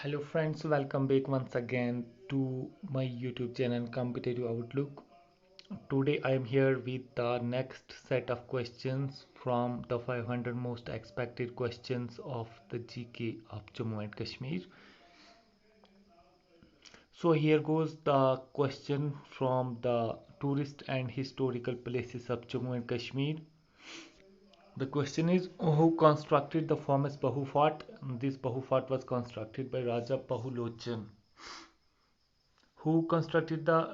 Hello friends, welcome back once again to my YouTube channel Competitive Outlook. Today I am here with the next set of questions from the 500 most expected questions of the GK of Jammu and Kashmir. So here goes the question from the tourist and historical places of Jammu and Kashmir. The question is, who constructed the famous Bahu Fort? This Bahu Fort was constructed by Raja Bahulochan. Who constructed the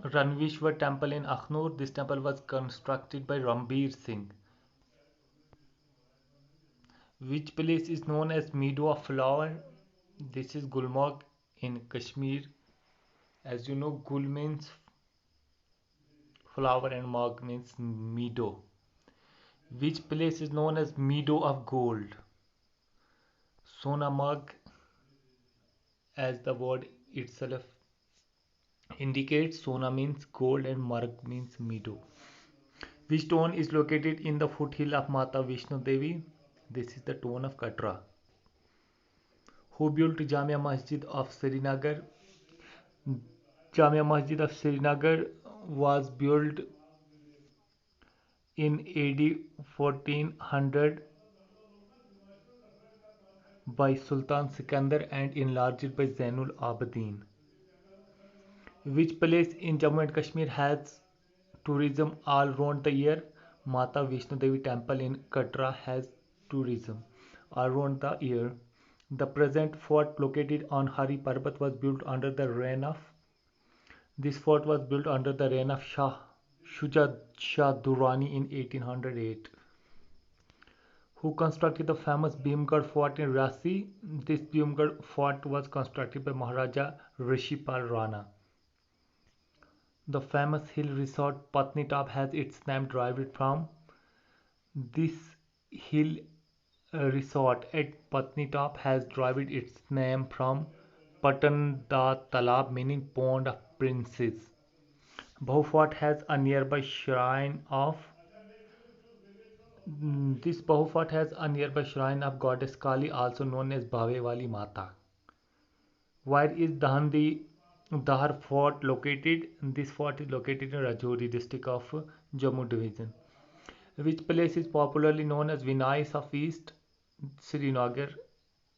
Ranvishwar temple in Akhnur? This temple was constructed by Rambir Singh. Which place is known as Meadow of Flower? This is Gulmarg in Kashmir. As you know, Gul means flower and Marg means meadow. Which place is known as Meadow of Gold? Sonamarg, as the word itself indicates, Sona means gold and Marg means meadow. Which town is located in the foothill of Mata Vishnu Devi? This is the town of Katra. Who built Jamia Masjid of Srinagar? Jamia Masjid of Srinagar was built in AD 1400 by Sultan Sikandar and enlarged by Zainul Abidin. Which place in Jammu and Kashmir has tourism all round the year? Mata Vishnu Devi Temple in Katra has tourism all round the year. The present fort located on Hari Parbat was built under the reign of. This fort was built under the reign of Shuja Shah Durrani in 1808. Who constructed the famous Bhimgarh Fort in Rasi? This Bhimgarh Fort was constructed by Maharaja Rishipal Rana. The famous hill resort Patnitop has its name derived from. This hill resort at Patnitop has derived its name from Patan da Talab, meaning pond of princes. Bahu Fort has a nearby shrine of. This Bahu Fort has a nearby shrine of goddess Kali, also known as Bhave Wali Mata. Where is Dahandi Dahar Fort located? This fort is located in Rajouri district of Jammu division. Which place is popularly known as Vinay of East? Srinagar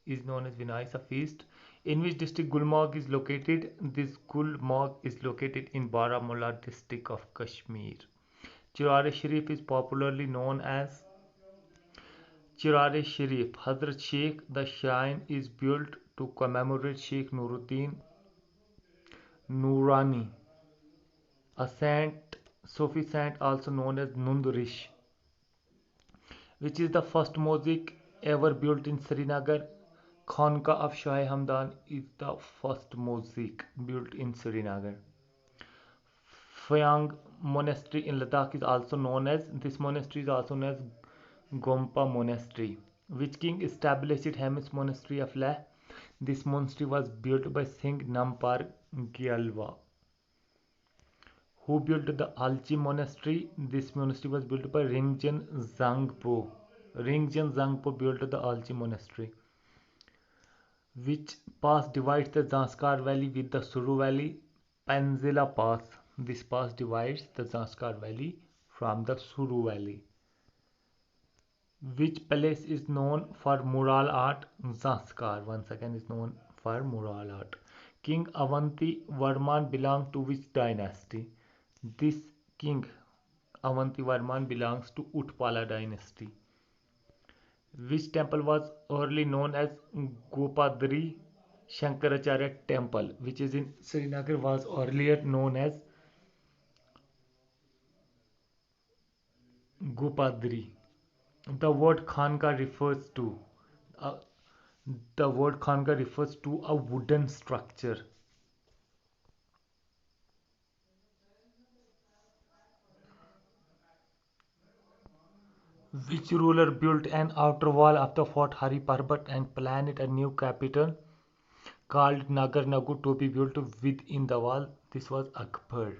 is known as Vinay of East. In which district Gulmarg is located? This Gulmarg is located in Baramulla district of Kashmir. Chirare Sharif is popularly known as Chirare Sharif. Hazrat Sheikh, the shrine is built to commemorate Sheikh Nuruddin Noorani, a saint, Sufi saint also known as Nundrish. Which is the first mosque ever built in Srinagar? Khanka of Shah Hamdan is the first mosque built in Srinagar. Phayang Monastery in Ladakh is also known as. This monastery is also known as Gompa Monastery. Which king established Hemis Monastery of Leh? This monastery was built by Singh Nampar Gyalwa. Who built the Alchi Monastery? This monastery was built by Ringjan Zangpo. Ringjan Zangpo built the Alchi Monastery. Which pass divides the Zanskar Valley with the Suru Valley? Panzila Pass. This pass divides the Zanskar Valley from the Suru Valley. Which palace is known for mural art? Zanskar once again is known for mural art. King Avanti Varman belonged to which dynasty? This king Avanti Varman belongs to Utpala dynasty. Which temple was early known as Gopadri Shankaracharya temple, which is in Srinagar, was earlier known as Gopadri. The word Khanka refers to uh, the word Khanka refers to a wooden structure. Which ruler built an outer wall of the fort Hari Parbat and planned a new capital called Nagar Nagu to be built within the wall? This was Akbar.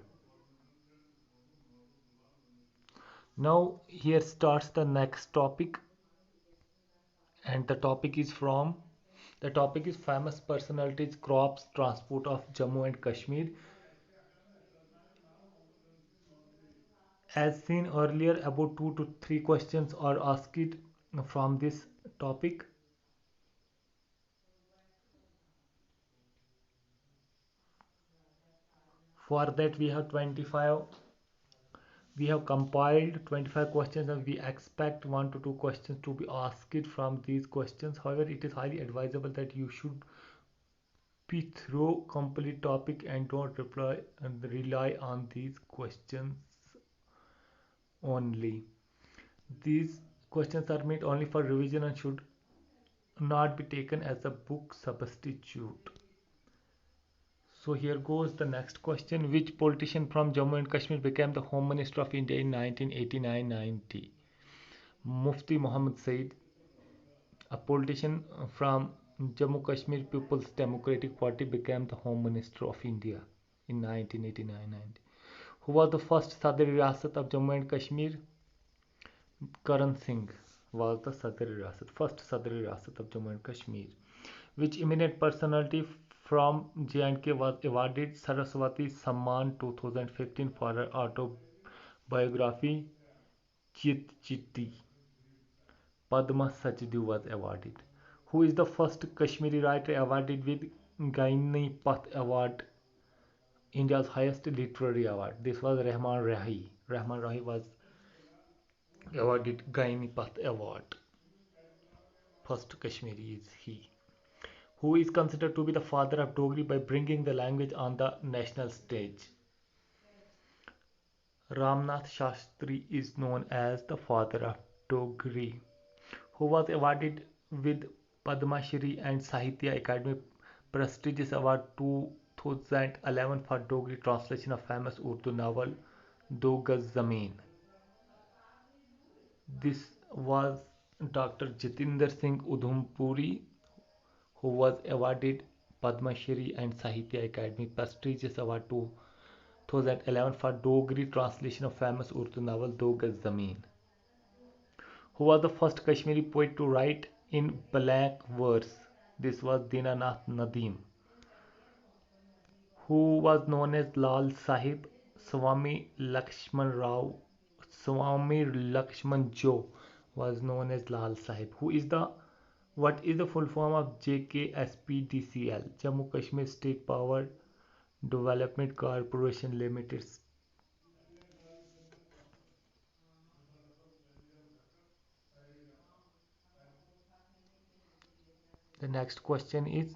Now here starts the next topic, and the topic is from The topic is famous personalities, crops, transport of Jammu and Kashmir. As seen earlier, about 2 to 3 questions are asked from this topic. For that, we have compiled 25 questions and we expect 1 to 2 questions to be asked from these questions. However, it is highly advisable that you should be through complete topic and don't reply and rely on these questions only. These questions are meant only for revision and should not be taken as a book substitute. So here goes the next question. Which politician from Jammu and Kashmir became the Home Minister of India in 1989-90? Mufti Muhammad Said, a politician from Jammu Kashmir People's Democratic Party, became the Home Minister of India in 1989-90. Who was the first Sadr Riyasat of Jammu and Kashmir? Karan Singh was the Sadr Riyasat, first Sadr Riyasat of Jammu and Kashmir. Which eminent personality from J&K was awarded Saraswati Samman 2015 for her autobiography Chit Chitti? Padma Sachdev was awarded. Who is the first Kashmiri writer awarded with Gaini Path Award, India's highest literary award? This was Rahman Rahi. Rahman Rahi was awarded Gaini Path Award. First Kashmiri is he. Who is considered to be the father of Dogri by bringing the language on the national stage? Ramnath Shastri is known as the father of Dogri. Who was awarded with Padma Shri and Sahitya Academy prestigious award 2011 for Dogri translation of famous Urdu novel Do Gaz Zameen? This was Dr. Jatinder Singh Udhumpuri, who was awarded Padma Shri and Sahitya Academy prestigious award 2011 for Dogri translation of famous Urdu novel Do Gaz Zameen. Who was the first Kashmiri poet to write in blank verse? This was Dinanath Nadeem. Who was known as Lal Sahib? Swami Lakshman Rao, Swami Lakshman Jo was known as Lal Sahib. What is the full form of JKSPDCL? Jammu Kashmir State Power Development Corporation Limited. The next question is,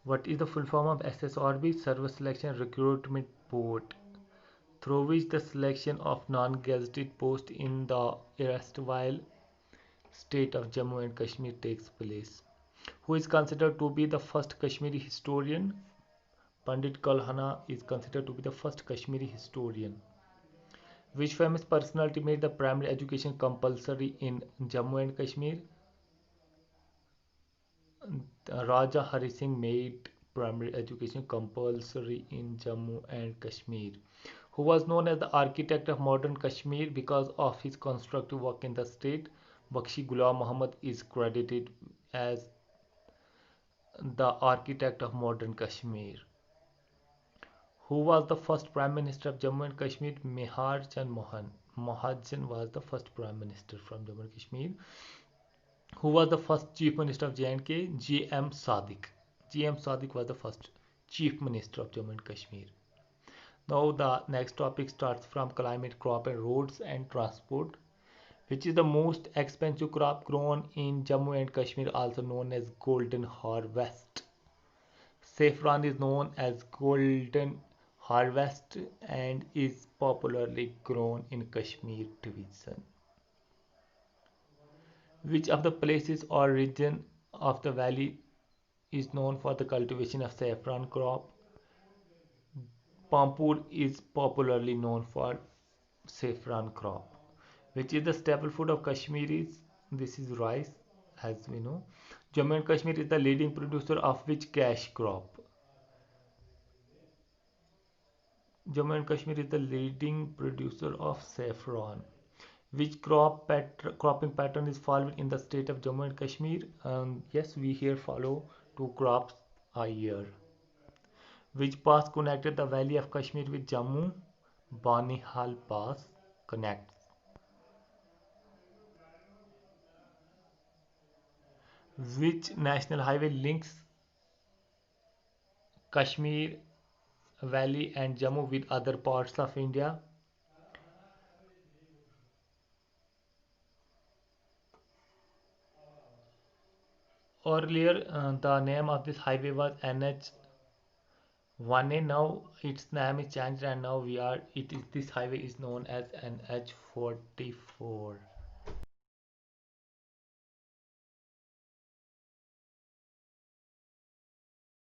what is the full form of SSRB? Service Selection Recruitment Board, through which the selection of non-gazetted posts in the erstwhile state of Jammu and Kashmir takes place. Who is considered to be the first Kashmiri historian? Pandit Kalhana is considered to be the first Kashmiri historian. Which famous personality made the primary education compulsory in Jammu and Kashmir? Raja Hari Singh made primary education compulsory in Jammu and Kashmir. Who was known as the architect of modern Kashmir because of his constructive work in the state? Bakshi Ghulam Muhammad is credited as the architect of modern Kashmir. Who was the first Prime Minister of Jammu and Kashmir? Mehar Chand Mohan. Mahajan was the first Prime Minister from Jammu and Kashmir. Who was the first Chief Minister of J&K? J.M. Sadiq. J.M. Sadiq was the first Chief Minister of Jammu and Kashmir. Now the next topic starts from climate, crop and roads and transport. Which is the most expensive crop grown in Jammu and Kashmir, also known as golden harvest? Saffron is known as golden harvest and is popularly grown in Kashmir division. Which of the places or region of the valley is known for the cultivation of saffron crop? Pampur is popularly known for saffron crop. Which is the staple food of Kashmiris? This is rice, as we know. Jammu and Kashmir is the leading producer of which cash crop? Jammu and Kashmir is the leading producer of saffron. Which cropping pattern is followed in the state of Jammu and Kashmir? Yes, we here follow two crops a year. Which pass connected the valley of Kashmir with Jammu? Banihal Pass connects. Which national highway links Kashmir Valley and Jammu with other parts of India? Earlier, the name of this highway was NH 1A. Now its name is changed, and now this highway is known as NH 44.